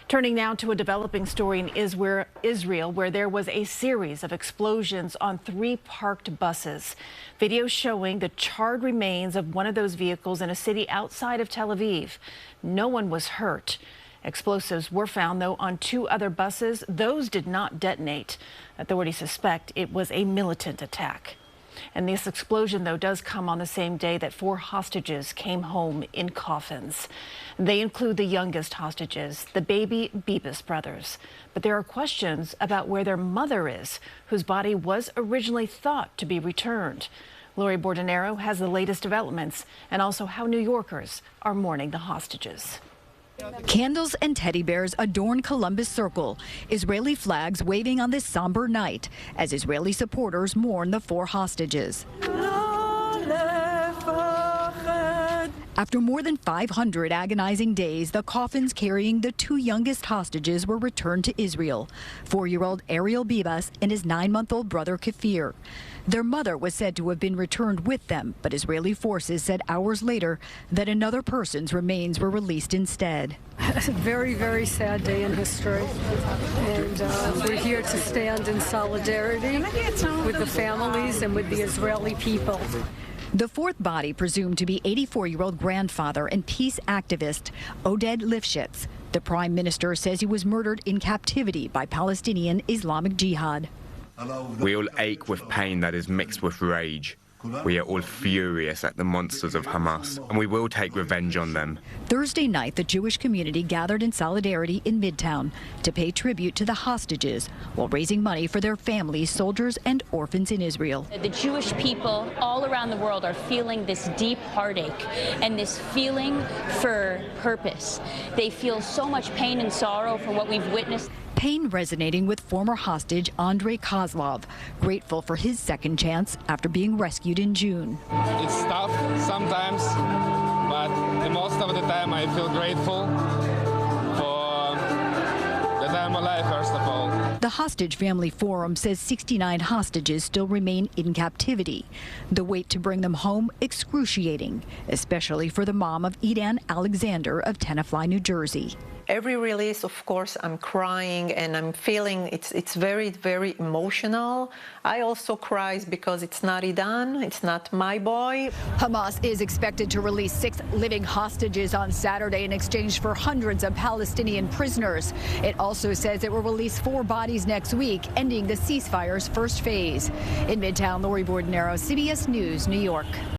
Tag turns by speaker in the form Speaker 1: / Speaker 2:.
Speaker 1: Turning now to a developing story in Israel, where there was a series of explosions on 3 parked buses. Video showing the charred remains of one of those vehicles in a city outside of Tel Aviv. No one was hurt. Explosives were found, though, on 2 other buses. Those did not detonate. Authorities suspect it was a militant attack. And this explosion, though, does come on the same day that 4 hostages came home in coffins. They include the youngest hostages, the baby Bibas brothers. But there are questions about where their mother is, whose body was originally thought to be returned. Lori Bordonaro has the latest developments and also how New Yorkers are mourning the hostages.
Speaker 2: Candles and teddy bears adorn Columbus Circle, Israeli flags waving on this somber night as Israeli supporters mourn the 4 hostages. After more than 500 agonizing days, the coffins carrying the 2 youngest hostages were returned to Israel, 4-year-old Ariel Bibas and his 9-month-old brother Kafir. Their mother was said to have been returned with them, but Israeli forces said hours later that another person's remains were released instead.
Speaker 3: It's a very, very sad day in history, and we're here to stand in solidarity with the families and with the Israeli people.
Speaker 2: The 4th body, presumed to be 84-year-old grandfather and peace activist Oded Lifshitz. The prime minister says he was murdered in captivity by Palestinian Islamic Jihad.
Speaker 4: We all ache with pain that is mixed with rage. We are all furious at the monsters of Hamas, and we will take revenge on them.
Speaker 2: Thursday night, the Jewish community gathered in solidarity in Midtown to pay tribute to the hostages while raising money for their families, soldiers, and orphans in Israel.
Speaker 5: The Jewish people all around the world are feeling this deep heartache and this feeling for purpose. They feel so much pain and sorrow for what we've witnessed.
Speaker 2: Pain resonating with former hostage Andrei Kozlov, grateful for his second chance after being rescued in June.
Speaker 6: It's tough sometimes, but the most of the time I feel grateful for that I'm alive, first of all.
Speaker 2: The Hostage Family Forum says 69 hostages still remain in captivity. The wait to bring them home excruciating, especially for the mom of Edan Alexander of Tenafly, New Jersey.
Speaker 7: Every release, of course, I'm crying and I'm feeling it's very, very emotional. I also cry because it's not Edan, it's not my boy.
Speaker 2: Hamas is expected to release 6 living hostages on Saturday in exchange for hundreds of Palestinian prisoners. It also says it will release 4 bodies next week, ending the ceasefire's first phase. In Midtown, Lori Bordonaro, CBS News, New York.